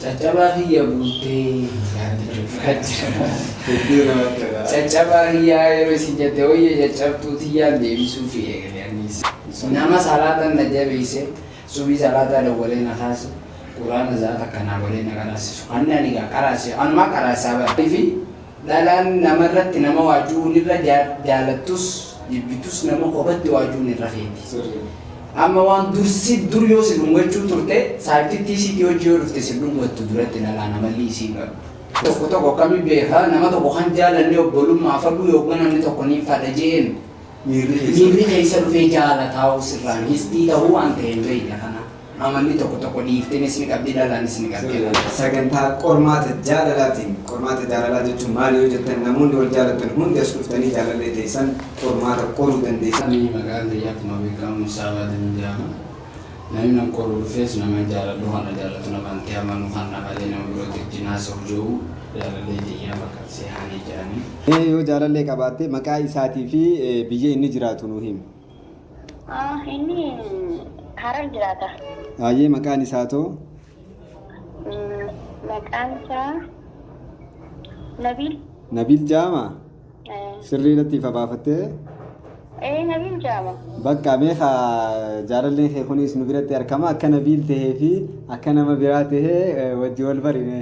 Caccabaa buutee caccabaa yeroo isin jette hooyyee caccabtuutii yaad deebisuu fi eegalee nama salaatan na jabeesse subii salaataa dawwalee na kaasu quraana zaata kanaa walee na qaraasisu anni ani qaraase anumaa qaraasaa bara fi dhalaan namarratti nama waajuun irra jaalattus jibbitus nama kophaatti waajuun irra feeti. Amma waan dur yoo si dhungachuu turte saayittii sitii hojii yoo dhufte si dhungattu duratti nalaana malli isiin qabu. Tokko akkamii beekaa nama tokko kan jaalannee obbolummaa faguu yookaan namni tokko ni fadha jeen miirri keessa dhufee jaalataa sirraan histii ta'uu waan ta'een beekna kana. Amanni tokko dhiiftenis ni qabdi dhalaanis ni qabdi. Sagantaa qormaata jaalalaa jechuun maali yoo jettan namoonni wal jaalatan hundi as dhuftanii jaalallee teessan qormaata qoruu dandeessan. Ani maqaan biyyaa kuma beekamu Saabaatiin jedhama. Namni nan qoruu dhufees nama jaaladhu kana jaalatu namaan ta'e amanuu kan namalee nama birootti jinaasa hojii jaalallee biyyaa bakka seehanii jedhanii. Yoo jaalallee qabaatte maqaa isaatii fi biyya inni jiraatu nuu himi. Inni Harar jiraata. Ayyee maqaan isaa too? Maqaan isaa Nabil. Nabil Jaama? Sirriidhatti ifa baafattee? Nabil Jaama. Bakka meeqa jaalalleen kee kunis nu biratti argama akka Nabil tahee fi akka nama biraa tahee wajji wal barime.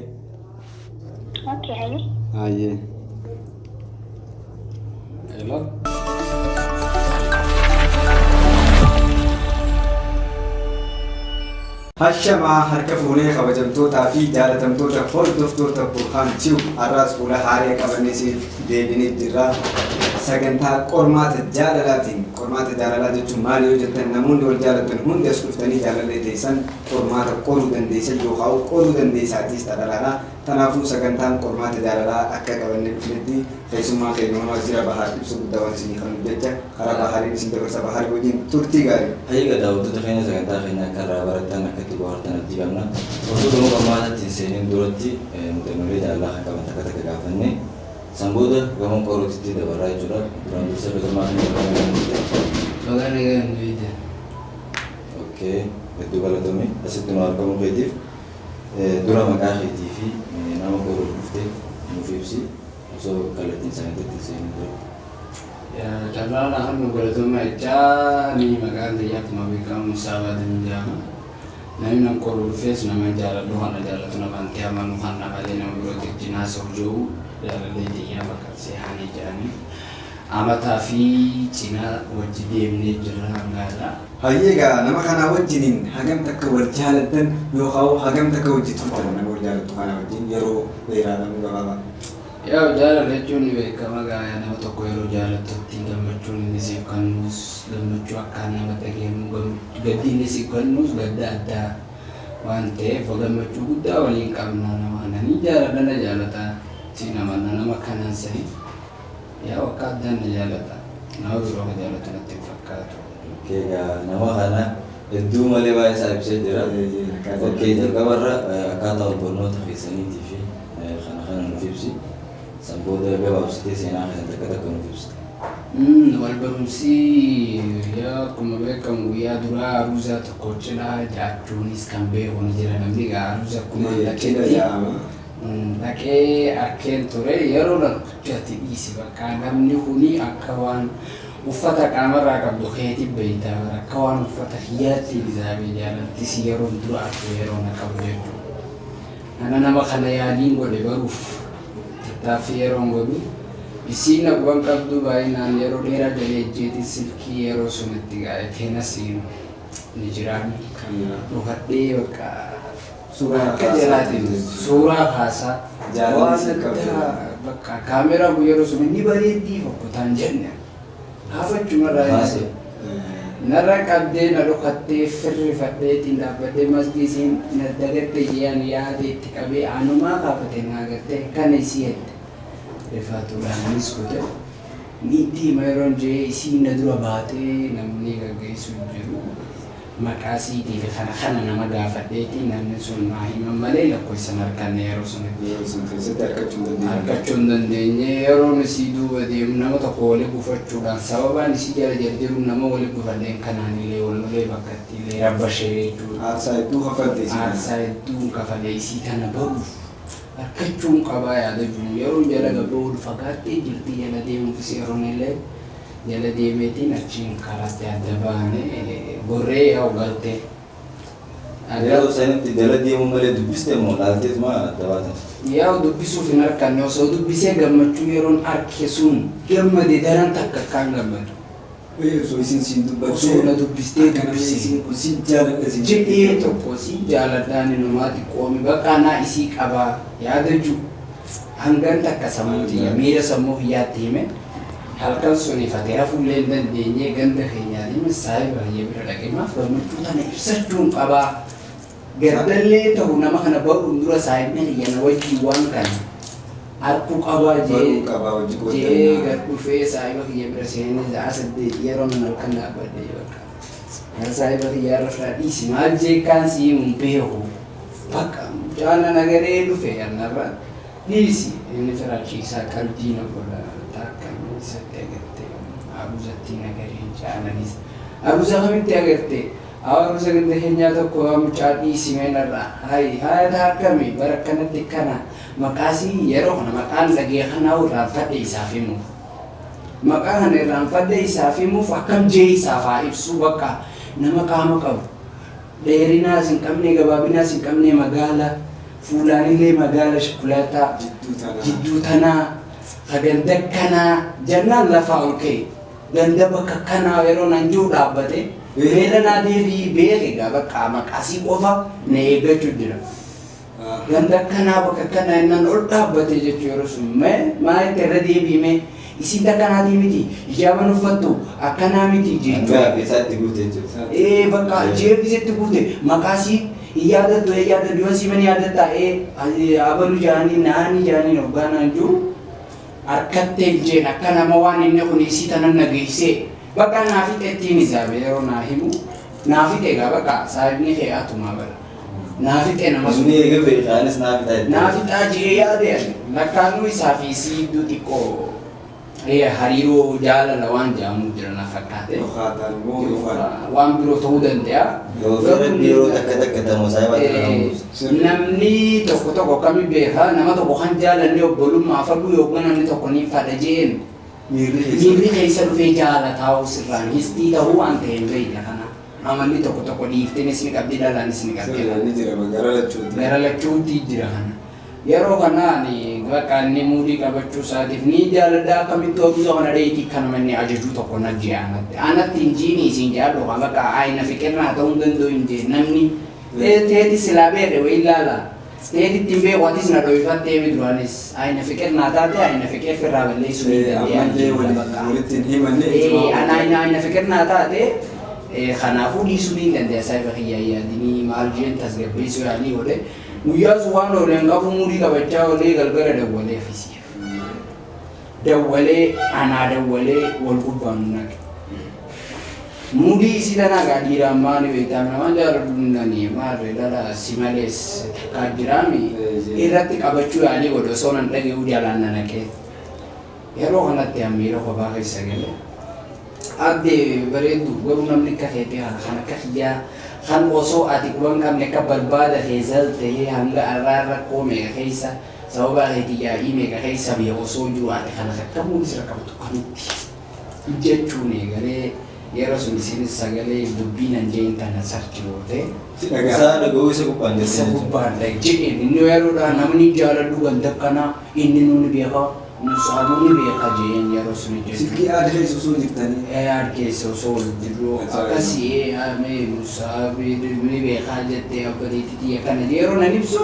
Okay, hayyee. Ayyee. Hello. Hashamaa harka fuunee kabajamtootaa fi jaalatamtoota hordoftoota Burhaan Tube har'aas fuula haaraa qabannee deebinee jirra. Sagantaa qormaata jaalalaatiin qormaata jaalalaa jechuun maali yoo jettan namoonni wal jaalatan hundi as dhuftanii jaalallee teessan qormaata qoruu dandeessan yookaan qoruu dandeessaatis dhadhalaadha. Kanaafuu sagantaan qormaata jaalalaa akka qabannee dhufnetti keessummaa keenya Wazira Bahaar ibsa guddaa waan isinii kan jecha karaa Bahaariin isin dabarsa Bahaar wajjin turtii gaarii. Hayya daawwattoota keenya sagantaa keenya akka irraa baratan akka itti bohaartan itti qabna. Osoo dhuma qormaata ittiin seeniin duratti muuxannoolee jaalalaa kan qaban takka gaafanne Samboda gamoon qorootitti dabarraa jechuudha. Duraan dursa beekamaa kan jedhamu. Maqaan eegaa hin beekne. Ookee, hedduu galatoomi. Asitti nu argamu keetiif dura maqaa keetii fi nama qoruu dhuftee nuuf ibsi osoo kallattiin isaaniitti seenuu dura. Carraan akka nu galatoomaa jechaa ni maqaan biyyaa kuma beekamu Saabaatiin jedhama. Namni nan qoruu dhufees nama jaaladhu kana jaalatu namaan ta'e amanuu kan namalee nama birootti jinaasa hojii jaalallee biyyaa bakka seehanii jedhanii. Amataa fi cinaa wajji deemnee jirra hangaadha. Hayyeegaa nama kana wajjiniin hagam takka wal jaalattan yookaan hagam takka wajji turtan nama wal jaalattu kana wajjin yeroo dheeraa namuu gabaabaa. Yaa jaalala jechuun ni beekama gaaya nama tokko yeroo jaalattutti gammachuun inni siif kennuus gammachuu akka nama dhageemu gaddi inni siif kennuus gadda addaa waan ta'eef gammachuu guddaa waliin qabna nama kananii jaalala jaalataa si nama kanaan sanii yaa akka addaan na jaalata nama biroo ka jaalatu natti hin fakkaatu. Egaa nama kana hedduu malee baay'ee isaa ibsee jira. Okkee jalqabarra akkaataa barnoota keessaniitii fi kana nuuf ibsi. Samboda gabaabsitee seenaa keessatti akka nuuf ibsi. Wal barumsi yaa akkuma beekamu guyyaa duraa aruuzaa tokko cinaa jaachuunis kan beeku ni jira namni egaa aruuza akkuma dhaqee arkeen ture yeroo lakkochaatti dhiisi bakka namni kuni akka waan uffata qaamarraa qabdu keetii beeytaa akka waan uffata hiyyaatti bizaabee jaalattis yeroo dura akka yeroo na qabu jechuudha. Ana nama kana yaaliin godhe baruuf tattaaffii yeroo godhu isiin abbaan qabdu baay'inaan yeroo dheeraa galee ejjeetii silkii yeroo sunitti gaa'eteena siinu ni jiraan dhufadhee bakka suuraa akka jalaatiin suuraa kaasaa bakka kaameeraa yeroo sun inni bareeddii fokkotaan jenne haafachumarraa narra qabdee na dhokattee firrifadheetiin dhaabbadhee masgiisiin na dagatte jiyaan yaade itti qabee anumaa kaafatee naa gartee kana isii hette rifaatuudhaanis kute niitii yeroon jee isiin na dura baatee namni gaggeessu jiru maqaasiitii fi kana nama gaafadheetii namni sun naa himan malee lakkoofsan harkanne yeroo sun keessatti argachuu hin dandeenye yeroon isii duuba deemu nama tokko wali gufachuudhaan sababaan isii jala jedheeru nama wali gufadheen kanaan illee wallolee bakkatti illee rabbashee jechuudha. Aarsaa hedduu kafalte Aarsaa hedduu kafalee isii tana bahuuf harkachuun qabaa yaada jiru yeroo jala gabba'uun fagaattee jirti jala deemuufis yeroon illee jala deemeetiin achiin karaatti adda baane gorree yaa ugalte. Yeroo sanitti jala deemuu malee dubbiste moo laaltees maa adda baatan? Yaa dubbisuuf hin harkanne osoo dubbisee gammachuu yeroon harke sun gammade daran takka kan gammadu. osoo isin siin dubbachuu Osoo na dubbistee dubbisee si jaaladha si jedhee tokko si jaaladhaan inumaati qoomi bakka naa isii qabaa yaada jiru hangan takka sammuuti miira sammuu hiyyaatti hime. Halkan suni fatira fuullee dandeenyee ganda keenyaanii saayii baay'ee bira dhaqeemaaf gammachuu tana ibsachuun qabaa. Gardallee ta'u nama kana bahuun dura saayii hiyyaana wajjii waan kana harkuu qabaa jee gad dhufee saayii baay'ee bira seenee asaddeet yeroo nan halkan dhaabbadde bakka. Saayii baay'ee irraa dhiisi maal jeekaan siimuun beeku bakka jaana nagaree dhufe yanarra dhiisi inni firaachiisaa qalbii na godha taakkan. Sette agarte abuzatti nagari jaalanis abuza kamitti agarte abuza ganda henya tokko mucaa dhiisimenarra hay taakami barakkanatti kana maqaasii yeroo kana maqaan dhagee kanaa irraanfadhe isaaf himuuf maqaa kana irraanfadhe isaaf himuuf akkam jee isaaf haa ibsuu bakka nama qaama qabu dheerinaas hin qabne gabaabinaas hin qabne magaala fuulaanillee magaala shukulaataa jidduu tanaa ganda kana jannaan lafaa ol ka'e ganda bakka kanaa yeroo nan jiru dhaabbate beela naa deebii beekegaa bakka maqaasii qofa na eeggachuu jira. Ganda kanaa bakka kanaa innan ol dhaabbate jechuu yeroo sun maalitti irra deebiime isin takkanaatii miti ijaaban uffattu akkanaa miti jechuudha. Bakka jeebbisetti guute maqaasii yaadatu yoo siman yaadatta abalu jaanii naanii jaanii hoggaanaan jiru. Harkattee jeen akka nama waan inni kun isii tanan nageessee bakka naafixettiin isaabe yeroo naa himu naafixee gaa bakka saayibni fe'aatumaa bara naafixee nama sun naafixaa jee yaade lakkaanuu isaa fi isii iddoo xiqqoo hariiroo jaalala waan jedhamu jira na fakkaate waan biroo ta'uu danda'a. Namni tokko kami beekaa nama tokko kan jaalanne obbolummaa fagoo yookaan namni tokko ni fadha jeen miirri keessa dhufee jaalataa sirraan histii ta'uu waan ta'een beeyna kana amalli tokko dhiiftenis ni qabdi dhalaanis ni qabdi gara lachuutti jira kana yeroo kanaan bakka inni muudii qabachuu isaatiif ni jaaladha akkamitti oomishoo kana dheetii kana manni ajajuu tokko najjee aanatti injiinii isin jaadhu kan bakka aayina fiqirnaa ta'uu danda'u hin jee namni teeti silaa beere wayi ilaala teetitti hin beeku atis na dho'ifattee mi duraanis aayina fiqirnaa taate aayina fiqir firraa balleessuu ni dandeenya aayina fiqirnaa taate kanaafuu dhiisuu ni dandeenya saayiba kiyyaayyaadinii maal jeen tasgabbeessuu yaanii godhe guyyaa waan ooleen qabu muudii qabachaa oolee galgala dawwalee fisiif dawwalee anaa dawwalee wal gubbaan naqe muudii isii tanaa gaadhiiraan maani beektaa nama jaaladhu nanii maarree dhala si malees takkaa jiraami irratti qabachuu yaalii godhe osoo nan dhaga'uu jaalaan na naqee yeroo kanatti ammiira kophaa keessa galee addee bareeddu garuu namni akka feetee kan akka xiyyaa kan osoo ati quban qabne akka barbaada keessas ta'ee hanga arraarra koo meeqa keessa sababa keetii yaa'ii meeqa keessa biyya osoo jiru ati kana akka muunis rakkabtu kamitti jechuun eegalee yeroo sun isinis sagalee dubbii nan jeen tana sarchi goote isaa dhaga'uu isa gubbaan jedheen inni yeroodhaan namni jaaladhu ganda kana inni nuuni beeka Musaabuni beekaa jeen yeroo sun jechuudha. Silkii aada keessa osoo jirtanii. Aada keessa osoo jirru akkasii musaabii ni beekaa jettee abbadeetti kana yeroo nan ibsu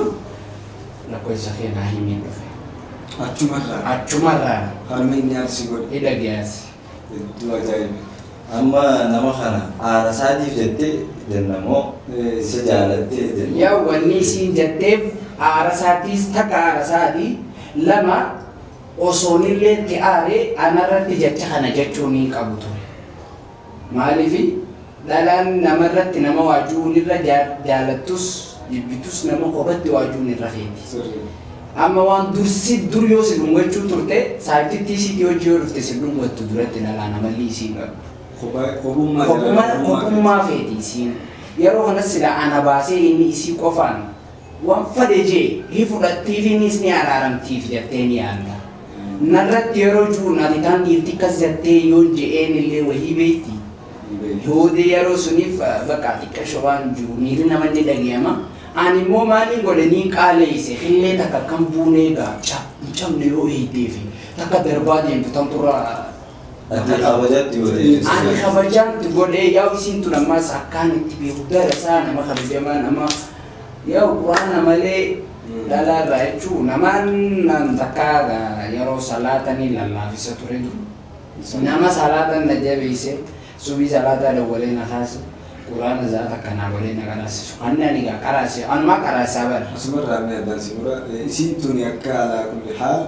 lakkoofsa keenyaa himee dhufe. Achumarraa. Harma inni aarsi godhe. Hidhageas. Hedduu ajaa'iba. Amma nama kana aara isaatiif jettee jennamoo isa jaalattee jenna. Yaa wanni isiin jetteef aara isaatiis takka aara isaatii lama. Osoonillee itti aaree anarratti jecha kana jechuun hin qabu ture. Maaliif dhalaan namarratti nama waajuu irra jaalattus jibbitus nama kophaatti waajuun irra feeti. Amma waan dur yoo si dhungachuu turte saayititti isiitii hojii yoo dhufte si dhungatu duratti dhalaa namalli isiin qabu. Kopummaa feeti isiin. Yeroo kanas sila ana baasee inni isii qofaan waan fade jee hii fudhattiifiinis ni araaramtiif jettee ni yaadda. Narratti yeroo jiru ati kan dhiirti akkas jettee yoo je'een illee wahii beekti. Yoodee yeroo suniif bakka xiqqasho waan jiru niirri namanni dhagayama. Ani immoo maaliin godhanii qaaleeyse illee takka kan buunee gaachaa hin cabne yoo eegdeefi takka darbaa deemtu tan turraa. Ani kabajaatti godhee yaa isiin tun ammas akkaan itti beeku darasaa nama kabajamaa nama yaa quraana malee dhalaarraa jechuu namaan takka yeroo salaatanii lallaafisa ture jiru. Nama salaatan na jabeesse subii salaataa dawwalee na kaase quraana zaata akkanaa godhee na qaraasisu. Anni ani qaraase anumaa qaraasaa bara. Asumarraa inni addaan si mura isiin tuni akka alaa kulli haal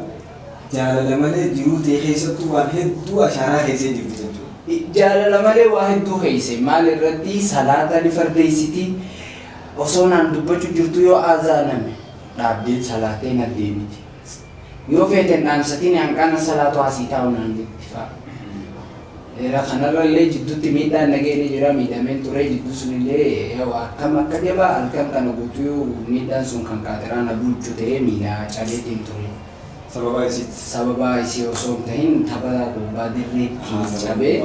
jaalala malee jiruu ta'e keessattuu waan hedduu ashaaraa keessee jirti jechuudha. Jaalala malee waa hedduu keesse maal irratti salaata ni fardeessiti osoo naan dubbachuu jirtu yoo azaaname dhaabdee salaatee na deemiti. Yoo feeten dhaamsatiin hanqaana salaatu asii taa'u naan jetti fa'a. Era kanarra illee jidduutti miidhaan nageenye jira miidhameen ture jidduu sunillee akkam akka jabaa halkan kana guutuu miidhaan sun kan kaatiraana bulchu ta'ee miidhaa caleetiin ture. Sababa isii osoo hin tahin tapha gubbaa dirreetti cabee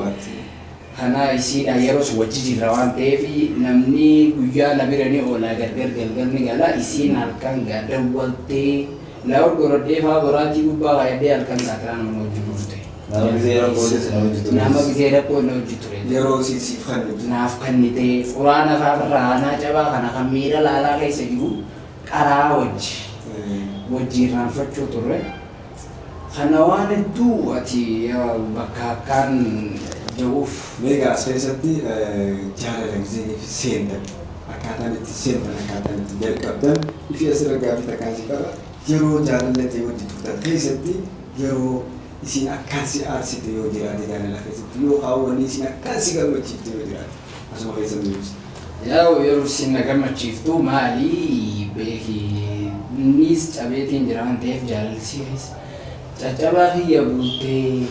kana isiidha yeroos wajji jirra waan ta'eef namni guyyaa na biranii oolaa gargar galgalni gala isiin halkan dawwaltee laawul gorodhee fa'aa boraatii gubbaa fayyadee halkan kaatiraa nama wajji bulte. Nama gizee rakkoo na hojii ture. Yeroo siif kannite. Naaf kannite quraana fa'aa aanaa cabaa kana kan miira laalaa keessa jiru qaraa wajji irraanfachuu turre. Kana waan hedduu ati bakka akkaan jiruuf. Meegaa as keessatti jaalala gizee fi seentan akkaataan itti seentan akkaataan itti jalqabdan ifi asirra gaaffii takkaan si qaba. Yeroo jaalala ta'e wajji turtan keessatti yeroo isin akkaan si aarsite yoo jiraate jaalala keessatti yoo haawwanni isin akkaan si gammachiifte yoo jiraate asuma keessa nuti. Yeroo isin na gammachiiftu maali beeki innis cabeetiin jira waan ta'eef jaalalsi keessa. Caccabaa hiyya bultee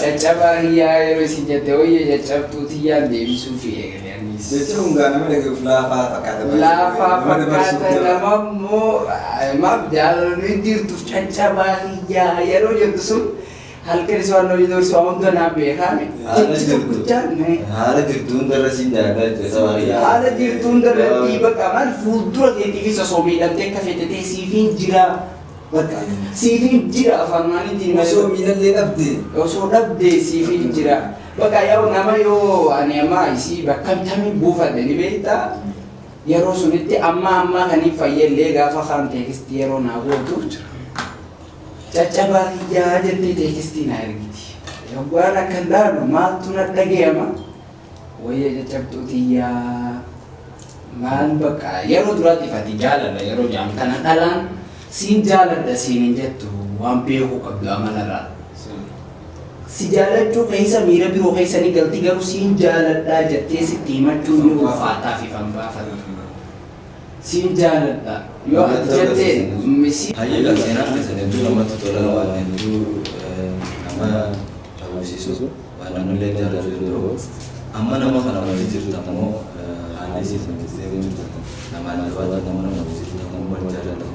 caccabaa hiyyaa yeroo isin jette wayya caccabtuu tiyyaan deebisuu fi eegale annis. Jecha hundaa nama dhagahuuf laafaa fakkaata. Laafaa fakkaata nama immoo maaf jaalalli dirtuuf caccabaa hiyyaa yeroo jettu sun halkan isa waan hojii dorsu waan hunda naaf beekame. Haala jirtuun darra siin daadaa caccabaa hiyyaa. Haala jirtuun darra dhiiba qaban fuuldura keetiifis osoo miidhamtee akka feetatee siifiin jira. Siifin jira afaaniitiin osoo miidhallee dhabde. Osoo dhabde siifin jira. Bakka yoo nama yoo ani amma isii bakka bitamii buufadhe ni beektaa. Yeroo sunitti amma kaniif fayyallee gaafa kaan teekisti yeroo naa gootu. Caccabaa hiyyaa jettee teekistii na ergiti. Waan akka laalu maaltu na dhagayama. Wayya caccabtuu tiyyaa maal bakka yeroo duraatti fati jaalala yeroo jaam kana dhalaan siin jaaladha siin jettu waan beeku qabdu amalarraa. Si jaalachuu keessa miira biroo keessa ni galti garuu siin jaaladhaa jettee sitti himachuu ni ulfaataa fi kan baafatu. Siin jaaladha yoo ati jetteen misi. Hayya seenaa keessatti hedduu namatti tolan waan hedduu nama hawwisiisu waan namni jaallatu yeroo amma nama kana waliin jirtu ammoo haalli isiif jirtu nama nama hawwisiisu nama jaallatu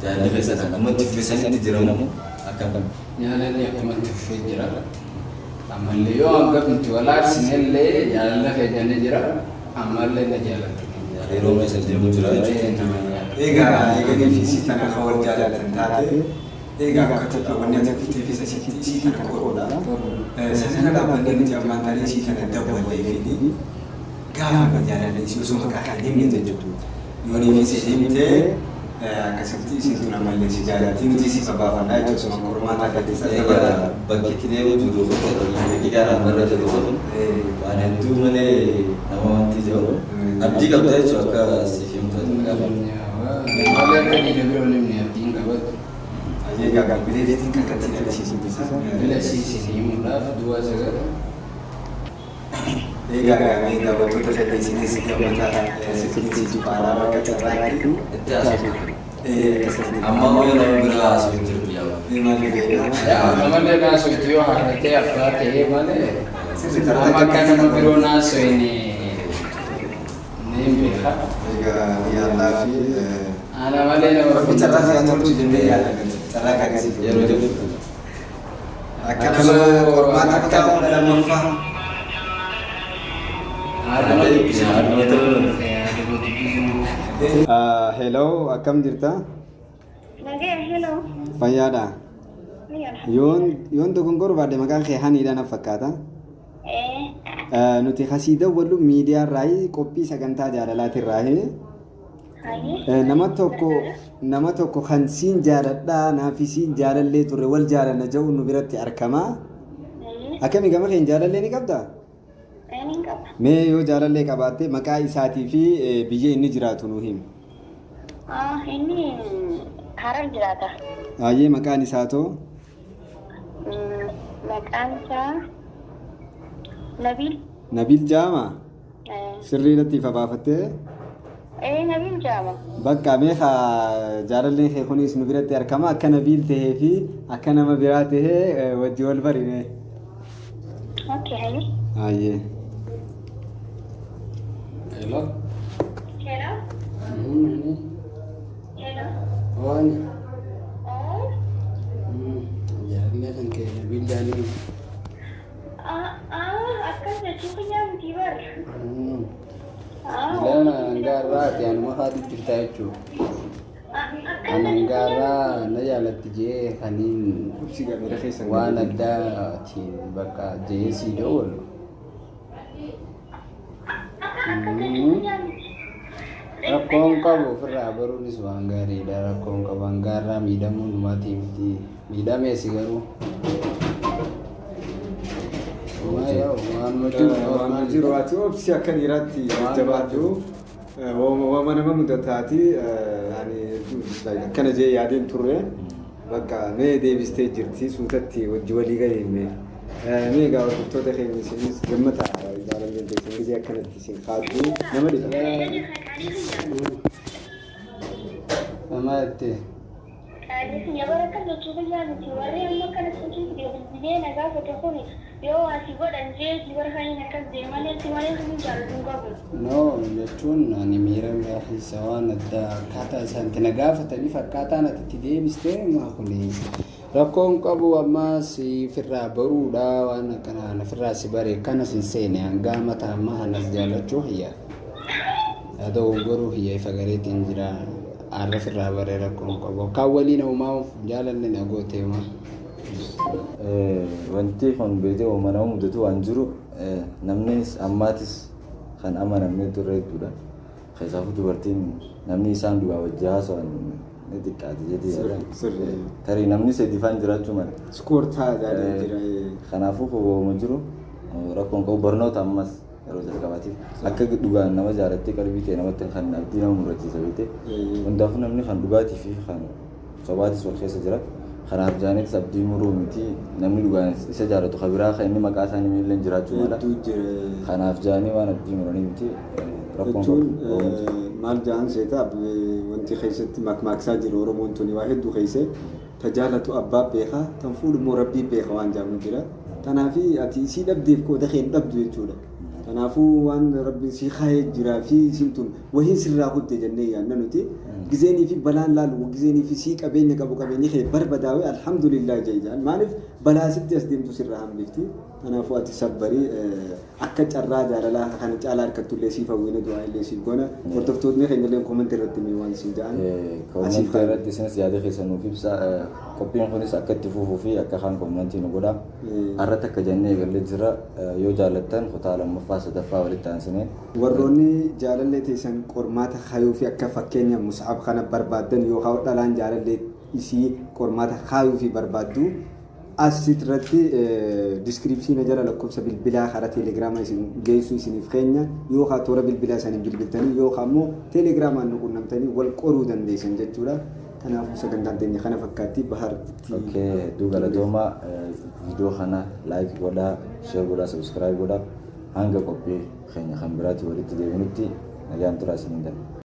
jaalala keessatti namatti uffisanii jiramu akkam. Jaalalli akkamatti uffee jira. Ammallee yoo hanga binti walaasinellee jaalala fayyadamee jira. Ammallee na jaalatu. Yeroo keessa deemu jira. Egaa gaaffiisii kana wal jaalatan taate egaa akka tokko wanni ati kuteefisa isii kana qoruudha. Sana dhaabbanni nuti ammaan taanee isii kana daballee fi gaafa jaalala isii osoo maqaa kan himne jechuudha. Yoo deemee deemtee akkasitti isiin tun ammallee si jaalatti nuti isii qabaafannaa jechuudha osoo qormaata akka Egaa bakki itti deemu jiru daqiiqaadhaan barra jedhu sun waan hedduu malee nama wanti jiru abdii qabda jechuudha akka siif himtu gaafa. Malee akka dhiira biroo namni abdiin qabatu. Egaa gaabbilee kan kanatti dhalasiisu Dhalasiisin himuudhaaf du'a sagala. Egaa daawwattoota jaldeessiinis gammataa sirriitti faaraa akka carraatti itti haasoftu. Amma yoo nama bira haasoftu jiru yaaba. Namallee naasoftu yoo haalatee afraa ta'ee malee nama akka nama biroo naasofne ni beeka. Egaa yaallaa fi Ana malee nama carraa siyaasatu jennee yaadda carraa akkasiif Yeroo jiru. akkasuma qormaata akka lammaffaa hello akkam jirta Nagee, hello. fayyaadha Miyaan. yoon dogongoru baadhe maqaan kee haniidha na fakkaata nuti hasiida wallu miidiyaa irraa qophii sagantaa jaalalaati irraa Hayyee. nama tokko kan siin jaaladhaa naafi siin jaalallee turre wal jaalanna jedhu nu biratti argamaa Hayyee. akkami gama keen jaalallee ni qabdaa Eenyuun qaba? mee yoo jaalallee qabaatte maqaa isaatii fi biyya inni jiraatu nu himi Inni Harar jiraata. baay'ee maqaan isaa too Maqaan isaa Nabil. Nabil Jaama sirriidhatti ifa baafattee Nabil Jaama. bakka meeqa jaalalleen kee kunis nu biratti argama akka Nabil tahee fi akka nama biraa tahee wajji wal barine Okay, hayyee. baay'ee Hello. Hello. Hello. Wani. Oh. Jaalallee kan kee Nabil Jaanii. Akkas jechuun kiyyaa miti bar. Ilaan hangaarraa ati anuma haati jirtaa jechuudha. Kan hangaarraa na jaalatti jee kaniin Kubsi gameera keessan waan addaatiin bakka jee sii dawwalu. Rakkoon qabu ofirraa baruunis waan gaariidha. Rakkoon qabu hangaarraa miidhamuu dhumaatii miti. Miidhameesi garuu. waan jiru ati obsi akka dhiiraatti jabaadhu waama nama mudataati akkana jee yaadeen turre bakka mee deebistee jirti suutatti wajji walii galeemme mee egaa hordoftoota keenya isinis gammata jaalalleen keessan gisee akkanatti isin kaaddu nama dhiba Nama jettee. Ya bara kan jechuun kiyyaa miti warri amma kana sochiin deebisee nagaa fate kun yoo asii godhan jee bara kan akkas deemalee si malee kan jaalatu qabu. No, jechuun ani miira keessa waan addaa akkaataa isaanitti na gaafataniif akkaataan ati itti deebistee maa kuni rakkoon qabu ammas firraa baruudha waan akkanaa nafirraa si bare kana sin seene hangaa mataa ammaa kanas jaallachuu hiyyaa. Haa ta'u garuu hiyyaa ifa gareetiin jira. Arra firraa baree rakkoon qabu. Kan waliin uumaaf jaalalli na gooteema. Wanti kun beekee uumamaa mudatu waan jiru namnis ammaatis kan amanamne turre jechuudha. Keessaafu dubartiin namni isaan du'aa wajji haasa'an ni xiqqaate jedhee tarii namni sadifaan jiraachuu mala. Skoortaa jaalallee jira. Kanaafuu hubama jiru rakkoon qabu barnoota ammas yeroo jalqabaatiif akka dhugaan nama jaalattee qalbii ta'e namatti kan abdii nama murrachiisa beekte hundaafuu namni kan dhugaatii fi kan sobaatis wal keessa jira. Kanaaf jaanis abdii muruu miti namni dhugaan isa jaalatu kabiraa kan inni maqaa isaanii miillee jiraachuu mala. Kanaaf jaanii waan abdii muranii miti rakkoon maal jaan seeta wanti keessatti makmaaksaa jiru Oromoon tuni waa hedduu keessa tajaalatu abbaa beekaa tan fuudhumoo rabbii beeka waan jaamu jira. Kanaaf ati isii dhabdeef qooda kee dhabdu jechuudha. Kanaafuu waan rabbi si kaa'ee jiraa fi isin tun wahiin sirraa kutte jennee yaadna nuti gizeenii fi balaan laalu gizeenii fi sii qabeenya qabu qabeenyi kee barbadaawee alhamdulillah jechaan maaliif balaa sitti as deemtu sirraa hambifti. Kanaafuu ati sabbarii akka carraa jaalalaa kana caalaa harkattullee siif hawwina du'aa illee siif goona hordoftoonni keenya illee koomentii irratti mee waan siin ja'an. Koomentii irratti isinis yaada keessa nuuf ibsa qophiin kunis akka itti fufuu fi akka kaan koomentii nu godha. Har'atti akka jennee eegallee jira yoo jaallattan kutaa lammaffaa sadaffaa walitti aansinee. Warroonni jaalallee teessan qormaata kaayuu fi akka fakkeenya musaab kana barbaadan yookaan dhalaan jaalallee isii qormaata kaayuu fi barbaaddu asirratti diskiripsiina jala lakkoofsa bilbilaa karaa teelegiraamaa isin geessu isiniif keenya yookaan toora bilbilaa isaanii bilbiltanii yookaan immoo teelegiraamaan nu quunnamtanii wal qoruu dandeessan jechuudha. Kanaafuu sagantaan teenya kana fakkaatti baharti. Hedduu galatoomaa viidiyoo kana laayik godhaa, sheer godhaa, sabskiraayib godhaa. hanga qophii keenya kan biraatti walitti deebinutti nagaan turaa isiniin darba.